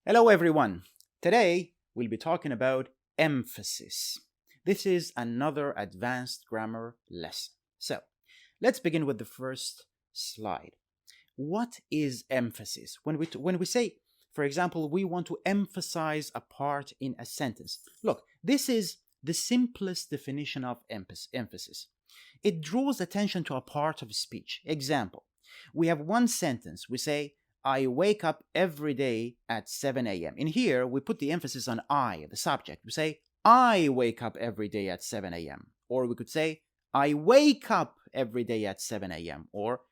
Hello everyone. Today we'll be talking about emphasis. This is another advanced grammar lesson. So, let's begin with the first slide. What is emphasis? When we say, for example, we want to emphasize a part in a sentence. Look, this is the simplest definition of emphasis. It draws attention to a part of speech. Example, we have one sentence. We say, I wake up every day at 7 a.m. In here, we put the emphasis on I, the subject. We say, I wake up every day at 7 a.m. Or we could say, I wake up every day at 7 a.m. Or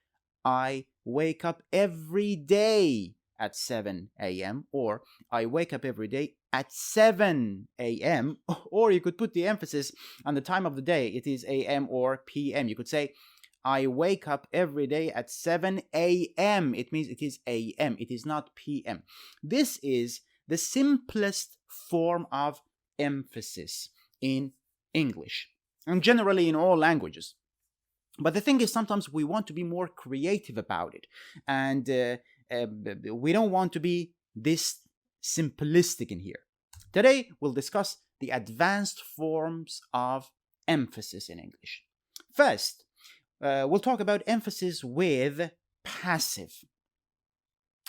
I wake up every day at 7 a.m. Or I wake up every day at 7 a.m. Or you could put the emphasis on the time of the day. It is a.m. or p.m. You could say, I wake up every day at 7 a.m. It means it is a.m. It is not p.m. This is the simplest form of emphasis in English and generally in all languages. But the thing is, sometimes we want to be more creative about it, and we don't want to be this simplistic in here. Today, we'll discuss the advanced forms of emphasis in English. First, we'll talk about emphasis with passive.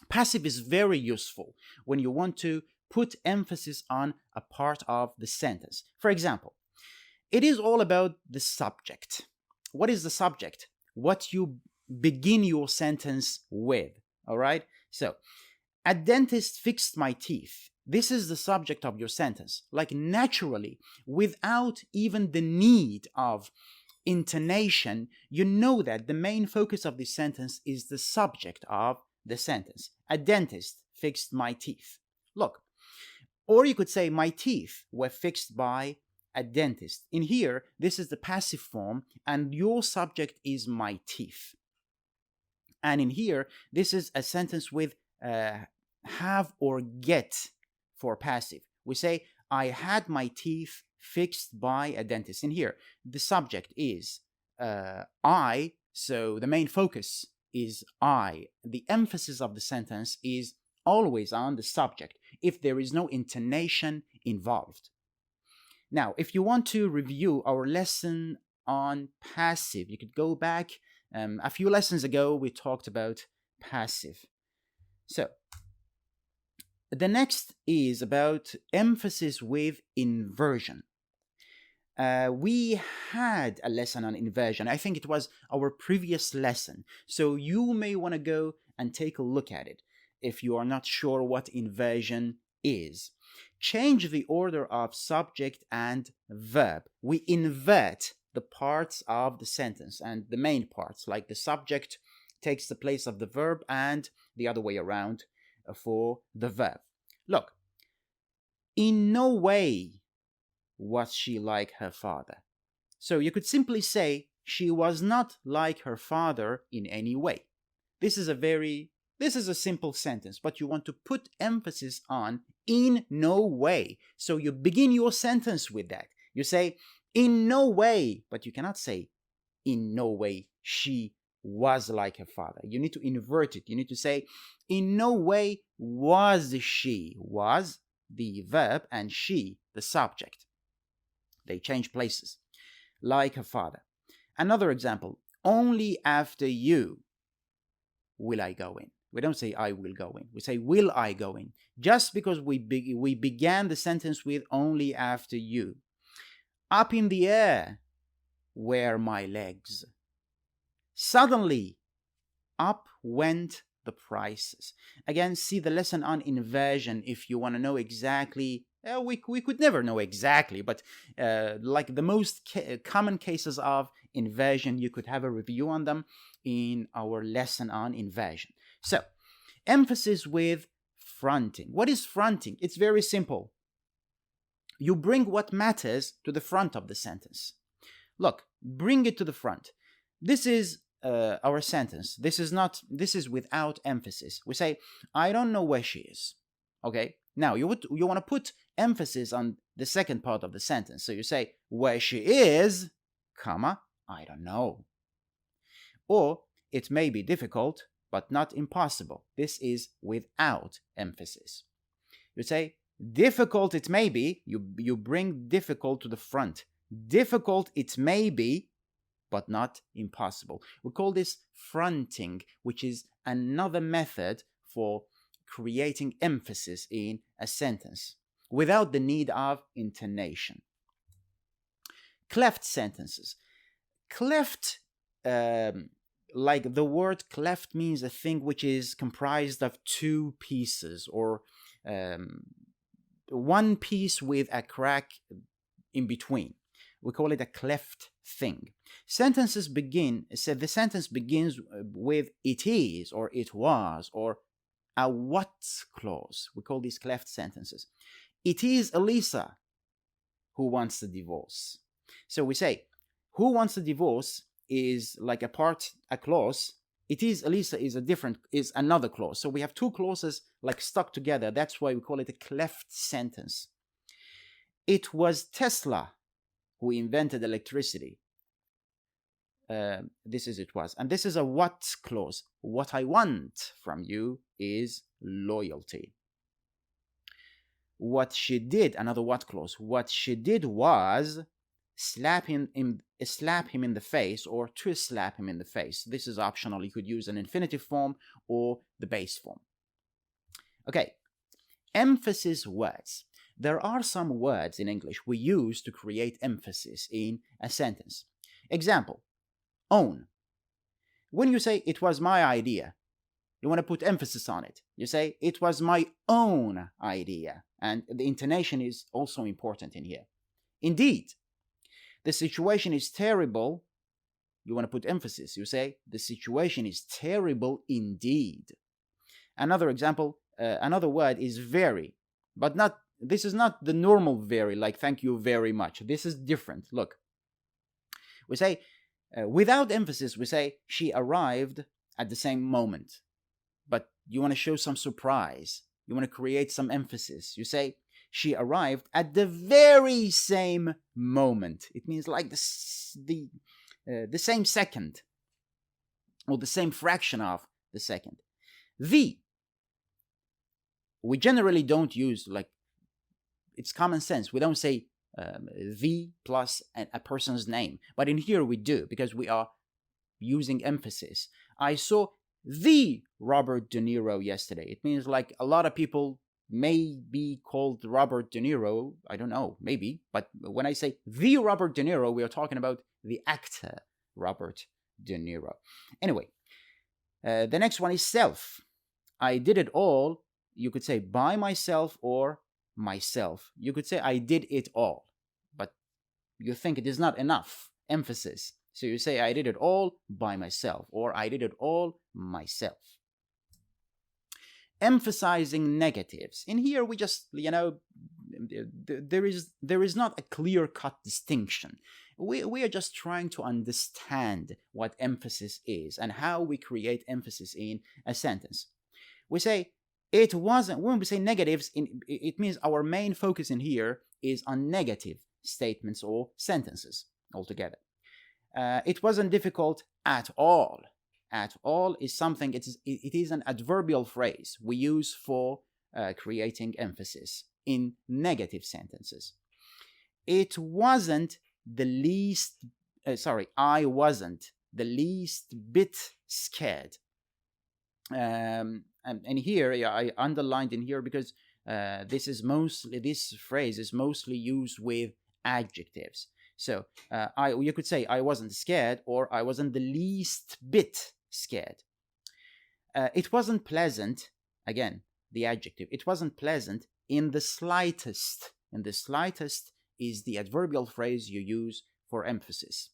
Passive is very useful when you want to put emphasis on a part of the sentence. For example, it is all about the subject. What is the subject? What you begin your sentence with, all right? So, a dentist fixed my teeth. This is the subject of your sentence. Like naturally, without even the need of intonation, you know that the main focus of this sentence is the subject of the sentence. A dentist fixed my teeth. Look, or you could say my teeth were fixed by a dentist. In here, this is the passive form, and your subject is my teeth. And in here, this is a sentence with have or get for passive. We say, I had my teeth fixed by a dentist. In here, the subject is I, so the main focus is I. The emphasis of the sentence is always on the subject if there is no intonation involved. Now, if you want to review our lesson on passive, you could go back. A few lessons ago, we talked about passive. So, the next is about emphasis with inversion. We had a lesson on inversion. I think it was our previous lesson. So you may want to go and take a look at it if you are not sure what inversion is. Change the order of subject and verb. We invert the parts of the sentence and the main parts, like the subject takes the place of the verb and the other way around for the verb. Look, in no way was she like her father. So you could simply say she was not like her father in any way. This is a simple sentence, but you want to put emphasis on in no way. So you begin your sentence with that. You say in no way, but you cannot say in no way she was like her father. You need to invert it. You need to say in no way was she, was the verb and she the subject. They change places, like her father. Another example, only after you will I go in. We don't say I will go in. We say will I go in. Just because we began the sentence with only after you. Up in the air were my legs. Suddenly, up went the prices. Again, see the lesson on inversion if you want to know exactly. We could never know exactly, but like the most common cases of inversion, you could have a review on them in our lesson on inversion. So, emphasis with fronting. What is fronting? It's very simple. You bring what matters to the front of the sentence. Look, bring it to the front. This is our sentence. This is without emphasis. We say, I don't know where she is. Okay? Now, you want to put emphasis on the second part of the sentence. So you say, where she is, comma, I don't know. Or, it may be difficult, but not impossible. This is without emphasis. You say, difficult it may be. You bring difficult to the front. Difficult it may be, but not impossible. We call this fronting, which is another method for creating emphasis in a sentence without the need of intonation. Cleft sentences. Cleft, like the word cleft means a thing which is comprised of two pieces, or one piece with a crack in between. We call it a cleft thing. Sentences begin, so the sentence begins with it is, or it was, or a what clause. We call these cleft sentences. It is Elisa who wants the divorce. So we say, who wants the divorce is like a clause. It is Elisa is another clause. So we have two clauses like stuck together. That's why we call it a cleft sentence. It was Tesla who invented electricity. This is it was. And this is a what clause. What I want from you is loyalty. What she did, another what clause. What she did was slap him in the face, or to slap him in the face. This is optional. You could use an infinitive form or the base form. Okay, emphasis words. There are some words in English we use to create emphasis in a sentence. Example, own. When you say, it was my idea, you want to put emphasis on it. You say, it was my own idea. And the intonation is also important in here. Indeed, the situation is terrible. You want to put emphasis. You say, the situation is terrible indeed. Another example, another word is very, but this is not the normal very, like thank you very much. This is different. Look, we say, without emphasis, we say, she arrived at the same moment. But you want to show some surprise. You want to create some emphasis. You say, she arrived at the very same moment. It means like the same second, or the same fraction of the second. We generally don't use, like, it's common sense. We don't say the plus a person's name. But in here we do, because we are using emphasis. I saw the Robert De Niro yesterday. It means like a lot of people may be called Robert De Niro. I don't know, maybe. But when I say the Robert De Niro, we are talking about the actor Robert De Niro. Anyway, the next one is self. I did it all. You could say by myself or myself. You could say I did it all. But you think it is not enough emphasis. So you say I did it all by myself, or I did it all myself. Emphasizing negatives. In here we just, there is not a clear-cut distinction. We are just trying to understand what emphasis is and how we create emphasis in a sentence. We say it wasn't, when we say negatives, it means our main focus in here is on negative statements or sentences altogether. It wasn't difficult at all. At all is something, it is an adverbial phrase we use for creating emphasis in negative sentences. It wasn't the least, I wasn't the least bit scared. And here, I underlined in here because this phrase is mostly used with adjectives. So you could say I wasn't scared, or I wasn't the least bit scared. It wasn't pleasant. Again, the adjective. It wasn't pleasant in the slightest. In the slightest is the adverbial phrase you use for emphasis.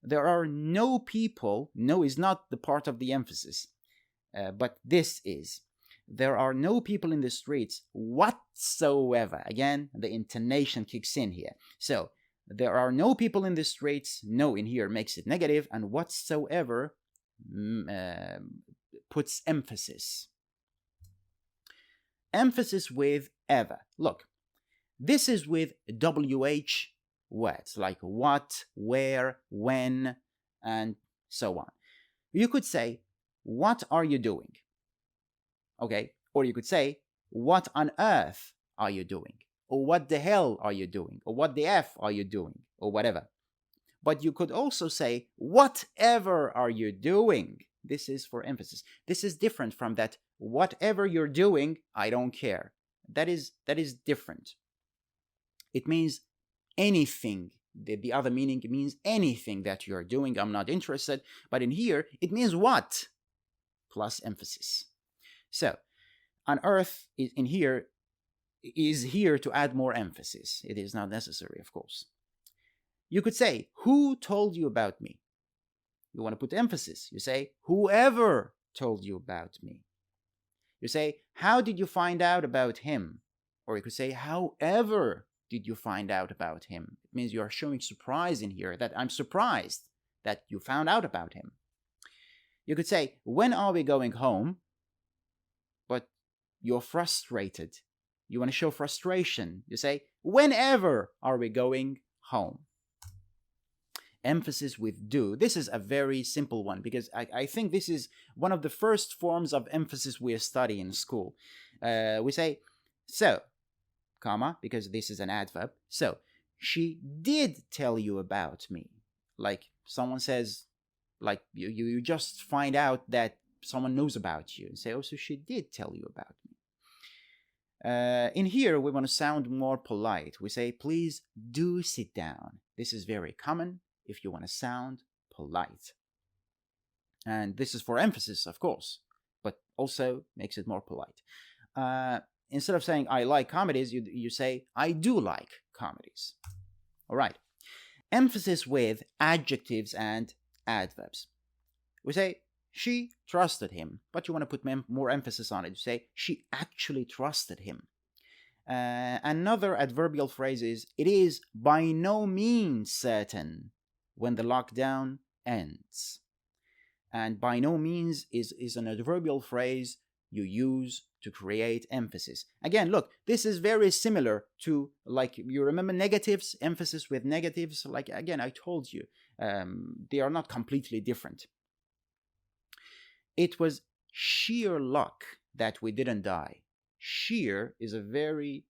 There are no people. No is not the part of the emphasis, but this is. There are no people in the streets whatsoever. Again, the intonation kicks in here. So there are no people in the streets. No in here makes it negative, and whatsoever puts emphasis. Emphasis with ever. Look, this is with WH words like what, where, when, and so on. You could say, what are you doing? Okay, or you could say, what on earth are you doing? Or what the hell are you doing? Or what the F are you doing? Or whatever. But you could also say, whatever are you doing? This is for emphasis. This is different from that, whatever you're doing, I don't care. That is different. It means anything. The other meaning means anything that you're doing, I'm not interested. But in here, it means what? Plus emphasis. So, on earth in here is here to add more emphasis. It is not necessary, of course. You could say, who told you about me? You want to put emphasis. You say, whoever told you about me. You say, how did you find out about him? Or you could say, however did you find out about him? It means you are showing surprise in here, that I'm surprised that you found out about him. You could say, when are we going home? But you're frustrated. You want to show frustration. You say, whenever are we going home? Emphasis with do. This is a very simple one because I think this is one of the first forms of emphasis we study in school. We say, so, comma, because this is an adverb. So, she did tell you about me. Like someone says, like you just find out that someone knows about you. And say, oh, so she did tell you about me. In here, we want to sound more polite. We say, please do sit down. This is very common if you want to sound polite. And this is for emphasis, of course, but also makes it more polite. Instead of saying, I like comedies, you say, I do like comedies. All right. Emphasis with adjectives and adverbs. We say, she trusted him, but you want to put more emphasis on it. You say, she actually trusted him. Another adverbial phrase is, it is by no means certain when the lockdown ends. And by no means is an adverbial phrase you use to create emphasis. Again, look, this is very similar to, like, you remember negatives, emphasis with negatives? Like, again, I told you, they are not completely different. It was sheer luck that we didn't die. Sheer is a very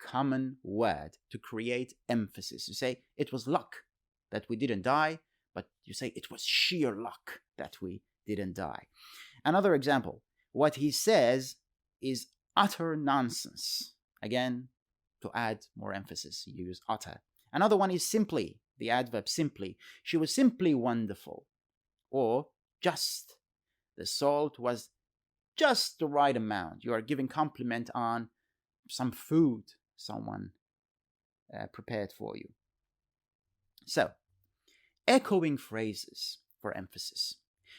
common word to create emphasis. You say, it was luck that we didn't die, but you say, it was sheer luck that we didn't die. Another example, what he says is utter nonsense. Again, to add more emphasis, you use utter. Another one is simply, the adverb simply. She was simply wonderful. Or just. The salt was just the right amount. You are giving compliment on some food someone prepared for you. So, echoing phrases for emphasis.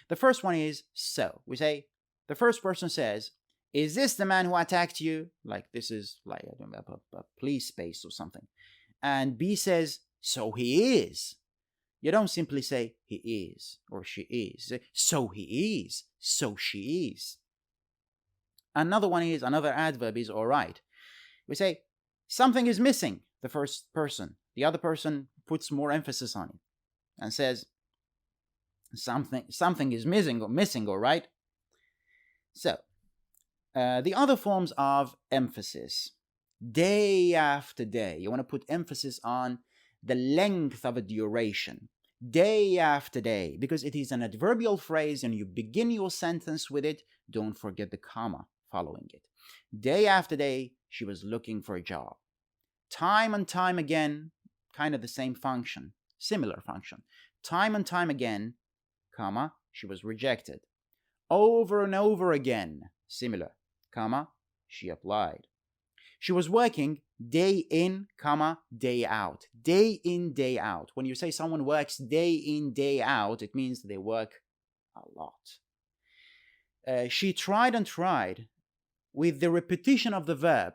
The first one is so. We say, the first person says, is this the man who attacked you? Like this is like a police space or something. And B says, so he is. You don't simply say he is or she is. Say, so he is, so she is. Another adverb is all right. We say, something is missing, the first person. The other person puts more emphasis on it and says, something is missing, all right? So, the other forms of emphasis, day after day. You want to put emphasis on the length of a duration, day after day, because it is an adverbial phrase and you begin your sentence with it. Don't forget the comma following it. Day after day, she was looking for a job. Time and time again, kind of the same function, similar function. Time and time again, comma, she was rejected. Over and over again, similar, comma, she applied. She was working day in, comma, day out. Day in, day out. When you say someone works day in, day out, it means they work a lot. She tried and tried. With the repetition of the verb,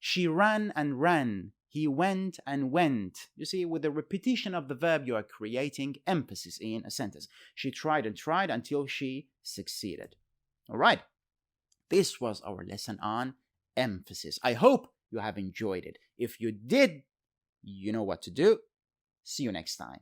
she ran and ran. He went and went. You see, with the repetition of the verb, you are creating emphasis in a sentence. She tried and tried until she succeeded. All right. This was our lesson on emphasis. I hope you have enjoyed it. If you did, you know what to do. See you next time.